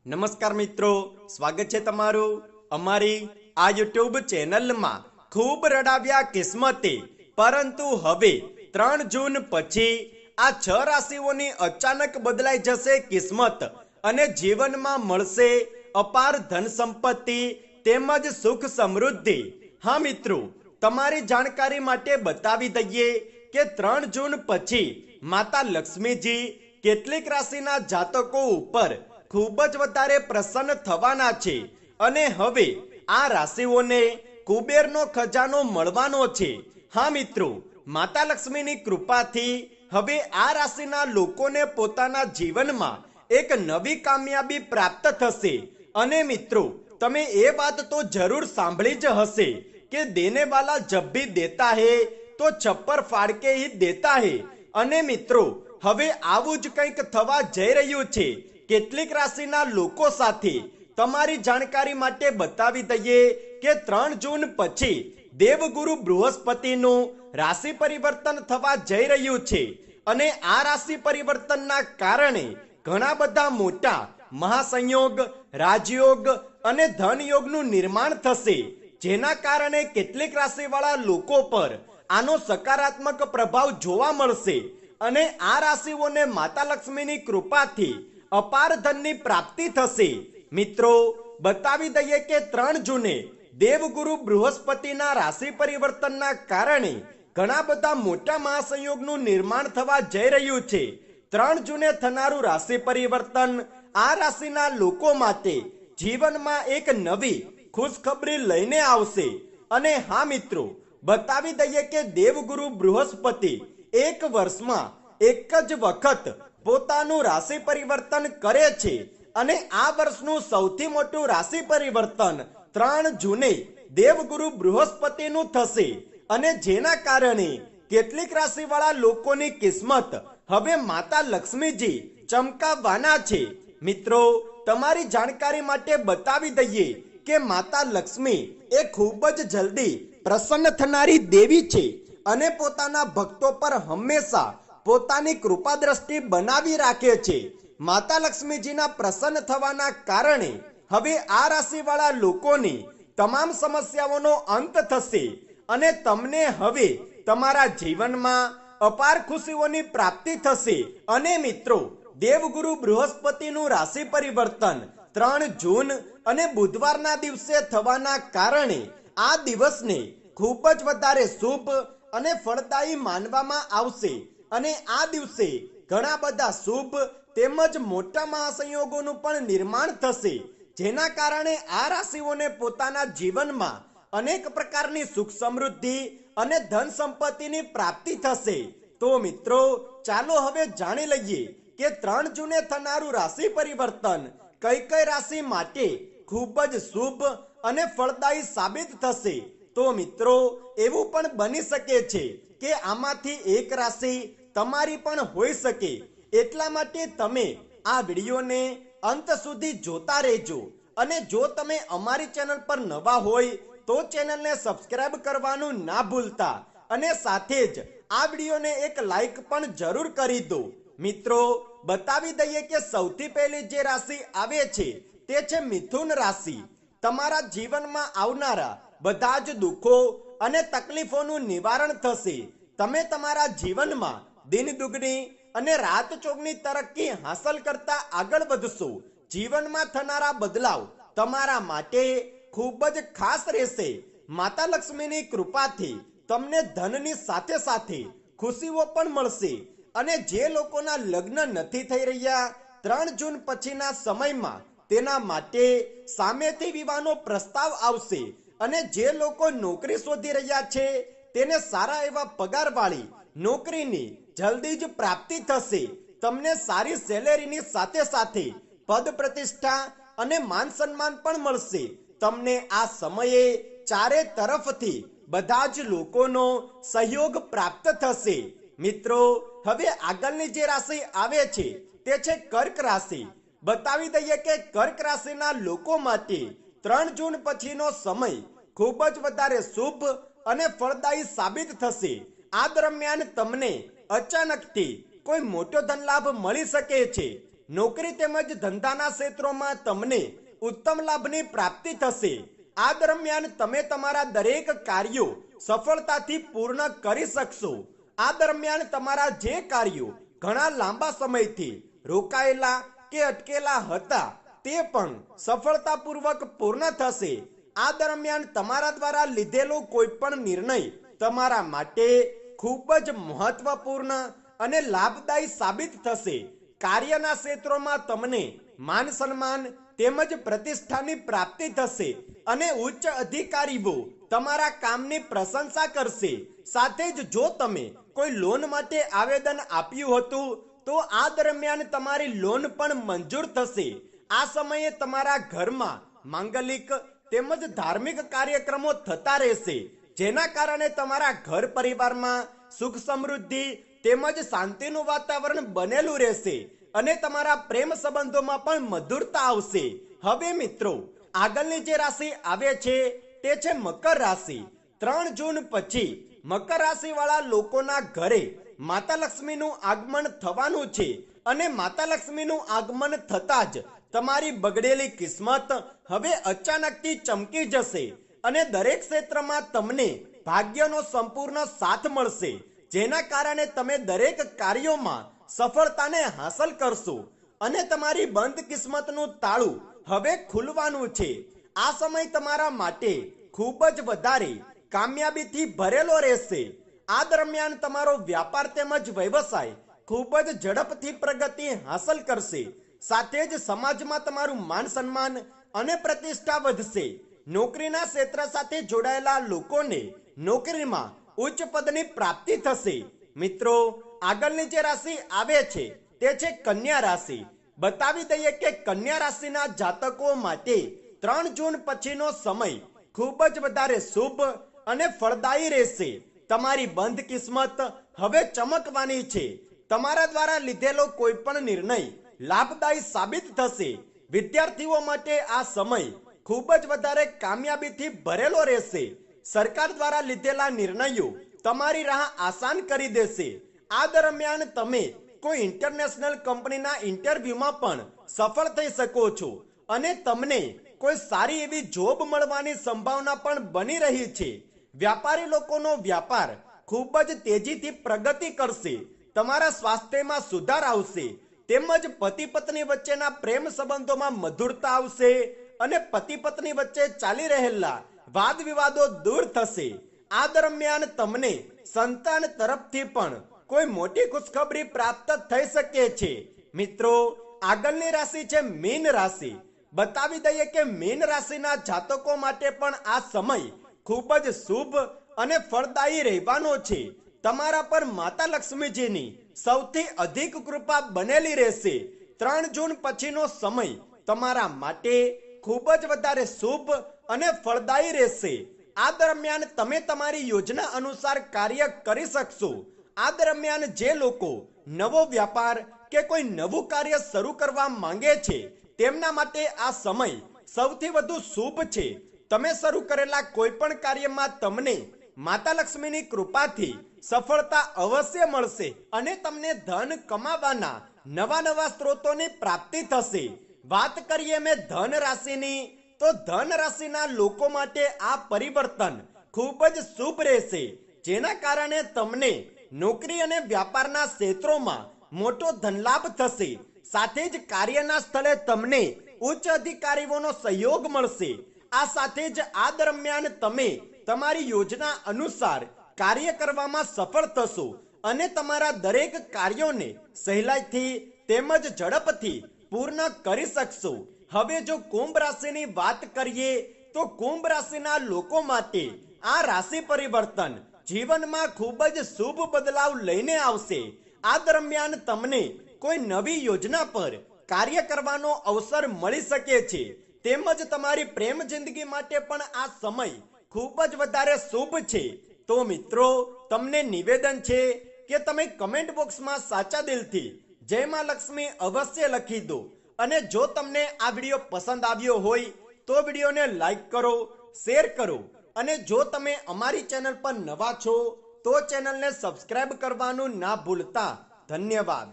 નમસ્કાર મિત્રો, સ્વાગત છે તમારું અમારી આ યુટ્યુબ ચેનલમાં। ખૂબ રડાવ્યા કિસ્મતે, પરંતુ હવે 3 જૂન પછી આ 6 રાશિઓની અચાનક બદલાઈ જશે કિસ્મત અને જીવનમાં મળશે અપાર ધન સંપત્તિ તેમજ સુખ સમૃદ્ધિ। હા મિત્રો, તમારી જાણકારી માટે બતાવી દઈએ કે 3 જૂન પછી માતા લક્ષ્મીજી કેટલીક રાશિના જાતકો ઉપર ખૂબ જ વધારે પ્રસન્ન થવાના છે અને હવે આ રાશિઓને કુબેરનો ખજાનો મળવાનો છે। હા મિત્રો, માતા લક્ષ્મીની કૃપાથી હવે આ રાશિના લોકોને પોતાના જીવનમાં એક નવી કામયાબી પ્રાપ્ત થશે। અને મિત્રો, તમે એ વાત તો જરૂર સાંભળી જ હશે કે દેને વાલા જબ ભી દેતા હે તો છપ્પર ફાડ કે હી દેતા હે। અને મિત્રો, હવે આવું જ કંઈક થવા જઈ રહ્યું છે કેટલીક રાશિના લોકો સાથે। તમારી જાણકારી માટે બતાવી દઈએ કે 3 જૂન પછી દેવગુરુ બૃહસ્પતિનું રાશિ પરિવર્તન થવા જઈ રહ્યું છે અને આ રાશિ પરિવર્તનના કારણે ઘણા બધા મોટા મહાસંયોગ, રાજયોગ અને ધનયોગનું નિર્માણ થશે, જેના કારણે કેટલીક રાશિવાળા લોકો પર આનો સકારાત્મક પ્રભાવ જોવા મળશે અને આ રાશિઓને માતા લક્ષ્મીની કૃપાથી અપાર ધનની પ્રાપ્તિ થશે। મિત્રો, બતાવી દઈએ કે 3 જૂને દેવગુરુ બૃહસ્પતિના રાશિ પરિવર્તનના કારણે ઘણા બધા મોટા મહાસંયોગનું નિર્માણ થવા જઈ રહ્યું છે। 3 જૂને થનારું રાશિ પરિવર્તન આ રાશિના લોકો માટે જીવનમાં એક નવી ખુશખબરી લઈને આવશે। અને હા મિત્રો, બતાવી દઈએ કે દેવગુરુ બૃહસ્પતિ એક વર્ષમાં એક જ વખત પોતાનું રાશિ પરિવર્તન કરે છે અને આ વર્ષનું સૌથી મોટું રાશિ પરિવર્તન 3 જૂને દેવગુરુ બૃહસ્પતિનું થશે અને જેના કારણે કેટલીક રાશિવાળા લોકોની કિસ્મત હવે માતા લક્ષ્મીજી ચમકાવવાના છે। મિત્રો, તમારી જાણકારી માટે બતાવી દઈએ કે માતા લક્ષ્મી એ ખૂબ જ જલ્દી પ્રસન્ન થનારી દેવી છે અને પોતાના ભક્તો પર હંમેશા પોતાની કૃપા દ્રષ્ટિ બનાવી રાખે છે। માતા લક્ષ્મીજીના પ્રસન્ન થવાના કારણે હવે આ રાશિવાળા લોકોની તમામ સમસ્યાઓનો અંત થશે અને તમને હવે તમારા જીવનમાં અપાર ખુશીઓની પ્રાપ્તિ થશે। અને મિત્રો, દેવગુરુ બૃહસ્પતિનું રાશિ પરિવર્તન 3 જૂન અને બુધવારના દિવસે થવાના કારણે આ દિવસને ખૂબ જ વધારે શુભ અને ફળદાયી માનવામાં આવશે અને આ દિવસે ઘણા બધા શુભ તેમજ મોટા મહાસંયોગોનું પણ નિર્માણ થશે, જેના કારણે આ રાશિઓને પોતાના જીવનમાં અનેક પ્રકારની સુખ સમૃદ્ધિ અને ધન સંપત્તિની પ્રાપ્તિ થશે। તો મિત્રો, ચાલો હવે જાણી લઈએ કે 3 જૂને થનારું રાશિ પરિવર્તન કઈ કઈ રાશિ માટે ખૂબ જ શુભ અને ફળદાયી સાબિત થશે। તો મિત્રો, એવું પણ બની શકે છે કે આમાંથી એક રાશિ તમારી પણ હોઈ શકે, એટલા માટે તમે આ વિડીયોને અંત સુધી જોતા રહેજો અને જો તમે અમારી ચેનલ પર નવા હોય તો ચેનલને સબસ્ક્રાઇબ કરવાનું ના ભૂલતા અને સાથે જ આ વિડીયોને એક લાઈક પણ જરૂર કરી દો। મિત્રો, બતાવી દઈએ કે સૌથી પહેલી જે રાશિ આવે છે તે છે મિથુન રાશિ। તમારા જીવનમાં આવનારા બધા જ દુઃખો અને તકલીફોનું નિવારણ થશે। તમે તમારા જીવનમાં દિન દુગની અને રાત ચોગની તરક્કી હાંસલ કરતા આગળ વધશો। જીવનમાં થનારા બદલાવ તમારા માટે ખૂબ જ ખાસ રહેશે। માતા લક્ષ્મીની કૃપાથી તમને ધનની સાથે સાથે ખુશીઓ પણ મળશે અને જે લોકોના લગ્ન નથી થઈ રહ્યા 3 જૂન પછીના સમયમાં તેના માટે સામેથી વિવાહનો પ્રસ્તાવ આવશે અને જે લોકો નોકરી શોધી રહ્યા છે તેને સારા એવા પગારવાળી નોકરીની જલ્દી જ પ્રાપ્તિ થશે। તમને સારી સેલેરીની સાથે સાથે પદ પ્રતિષ્ઠા અને માન સન્માન પણ મળશે। તમને આ સમયે ચારે તરફથી બધા જ લોકોનો સહયોગ પ્રાપ્ત થશે। મિત્રો, હવે આગળની જે રાશિ આવે છે તે છે કર્ક રાશિ। બતાવી દઈએ કે કર્ક રાશિના લોકો માટે 3 જૂન પછીનો સમય ખૂબ જ વધારે શુભ અને ફળદાયી સાબિત થશે। આ દરમિયાન તમને અચાનકથી કોઈ મોટો ધન લાભ મળી શકે છે નોકરી તેમજ ધંધાના ક્ષેત્રોમાં તમને ઉત્તમ લાભની પ્રાપ્તિ થશે. આ દરમિયાન તમે તમારા દરેક કાર્યો સફળતાથી પૂર્ણ કરી શકશો. આ દરમિયાન તમારા જે કાર્યો ઘણા લાંબા સમયથી રોકાયેલા કે અટકેલા હતા તે પણ સફળતાપૂર્વક પૂર્ણ થશે. આ દરમિયાન તમારા દ્વારા લીધેલો કોઈ પણ નિર્ણય તમારા માટે ખૂબ જ મહત્વપૂર્ણ અને લાભદાયી સાબિત થશે. કાર્યના ક્ષેત્રોમાં તમને માન સન્માન તેમજ પ્રતિષ્ઠાની પ્રાપ્તિ થશે અને ઉચ્ચ અધિકારીઓ તમારા કામની પ્રશંસા કરશે. સાથે જ જો તમે કોઈ લોન માટે આવેદન આપ્યું હતું તો આ દરમિયાન તમારી લોન પણ મંજૂર થશે. આ સમયે તમારા ઘરમાં માંગલિક તેમજ ધાર્મિક કાર્યક્રમો થતા રહેશે, જેના કારણે તમારા ઘર પરિવારમાં સુખ સમૃદ્ધિ તેમજ શાંતિનું વાતાવરણ બનેલું રહેશે અને તમારા પ્રેમ સંબંધોમાં પણ મધુરતા આવશે. હવે મિત્રો, આગળની જે રાશિ આવે છે તે છે મકર રાશિ. 3 જૂન પછી મકર રાશિ વાળા લોકોના ઘરે માતા લક્ષ્મીનું આગમન થવાનું છે અને માતા લક્ષ્મીનું આગમન થતાં જ તમારી બગડેલી કિસ્મત હવે અચાનકથી ચમકી જશે અને દરેક ક્ષેત્રમાં તમને ભાગ્યનો સંપૂર્ણ સાથ મળશે, જેના કારણે તમે દરેક કાર્યોમાં સફળતાને હાંસલ કરશો અને તમારી બંધ કિસ્મતનું તાળું હવે ખુલવાનું છે. આ સમય તમારા માટે ખૂબ જ વધારે કામયાબીથી ભરેલો રહેશે. આ દરમિયાન તમારો વ્યાપાર તેમજ વ્યવસાય ખૂબ જ ઝડપથી પ્રગતિ હાંસલ કરશે. સાથે જ સમાજમાં તમારું માન સન્માન અને પ્રતિષ્ઠા વધશે. નોકરીના ક્ષેત્ર સાથે જોડાયેલા લોકોને નોકરીમાં ઉચ્ચ પદની પ્રાપ્તિ થશે. મિત્રો, આગળની જે રાશિ આવે છે તે છે કન્યા રાશિ. બતાવી દઈએ કે કન્યા રાશિના જાતકો માટે 3 જૂન પછીનો સમય ખૂબ જ વધારે શુભ અને ફળદાયી રહેશે. તમારી બંધ કિસ્મત હવે ચમકવાની છે. તમારા દ્વારા લીધેલો કોઈ પણ નિર્ણય લાભદાયી સાબિત થશે. વિદ્યાર્થીઓ માટે આ સમય ખૂબ જ વધારે કામયાબીથી ભરેલો રહેશે. સરકાર દ્વારા લીધેલા નિર્ણયો તમારી રાહ આસાન કરી દેશે. આ દરમિયાન તમે કોઈ ઇન્ટરનેશનલ કંપનીના ઇન્ટરવ્યુમાં પણ સફળ થઈ શકો છો અને તમને કોઈ સારી એવી જોબ મળવાની સંભાવના પણ બની રહી છે. વ્યાપારી લોકોનો વ્યાપાર ખૂબ જ તેજીથી પ્રગતિ કરશે. તમારા સ્વાસ્થ્યમાં સુધાર આવશે તેમજ પતિ પત્ની વચ્ચેના પ્રેમ સંબંધોમાં મધુરતા આવશે અને પતિ પત્ની વચ્ચે ચાલી રહેલા વાદ વિવાદો દૂર થશે. આ દરમિયાન તમને સંતાન તરફથી પણ કોઈ મોટી ખુશખબરી પ્રાપ્ત થઈ શકે છે. મિત્રો, આગળની રાશિ છે મીન રાશિ. બતાવી દઈએ કે મીન રાશિના જાતકો માટે પણ આ સમય ખૂબ જ શુભ અને ફળદાયી રહેવાનો છે. તમારા પર માતા લક્ષ્મીજીની સૌથી અધિક કૃપા બનેલી રહેશે. 3 જૂન પછીનો સમય તમારા માટે ખૂબ જ વધારે શુભ અને ફળદાયી રહેશે. આ દરમિયાન તમે તમારી યોજના અનુસાર કાર્ય કરી શકશો. આ દરમિયાન જે લોકો નવો વ્યાપાર કે કોઈ નવું કાર્ય શરૂ કરવા માંગે છે તેમના માટે આ સમય સૌથી વધુ શુભ છે. તમે શરૂ કરેલા કોઈ પણ કાર્યમાં તમને માતા લક્ષ્મીની કૃપાથી સફળતા અવશ્ય મળશે અને તમને ધન કમાવાના નવા સ્ત્રોતોની પ્રાપ્તિ થશે. વાત કરીએ મેં ધન રાશિની, તો ધન રાશિના લોકો માટે આ પરિવર્તન ખૂબ જ શુભ રહેશે, જેના કારણે તમને નોકરી અને વ્યાપારના ક્ષેત્રોમાં મોટો ધનલાભ થશે. સાથે જ કાર્યના સ્થળે તમને ઉચ્ચ અધિકારીઓનો સહયોગ મળશે. આ સાથે જ આ દરમિયાન તમે તમારી યોજના અનુસાર કાર્ય કરવામાં સફળ થશો અને તમારા દરેક કાર્યોને સહેલાઈથી તેમજ ઝડપથી પૂર્ણ કરી શકશો. હવે જો કુંભ રાશિની વાત કરીએ તો કુંભ રાશિના લોકો માટે આ રાશિ પરિવર્તન જીવનમાં ખૂબ જ શુભ બદલાવ લઈને આવશે. આ દરમિયાન તમને કોઈ નવી યોજના પર કાર્ય કરવાનો અવસર મળી શકે છે તેમજ તમારી પ્રેમ જિંદગી માટે પણ આ સમય ખૂબ જ વધારે શુભ છે. તો મિત્રો, તમને નિવેદન છે કે તમે કમેન્ટ બોક્સમાં સાચા દિલથી જય માં લક્ષ્મી અવશ્ય લખી દો અને જો તમને આ વિડીયો પસંદ આવ્યો હોય તો વિડીયોને લાઈક કરો, શેર કરો અને જો તમે અમારી ચેનલ પર નવા છો તો ચેનલને સબસ્ક્રાઇબ કરવાનું ના ભૂલતા. ધન્યવાદ.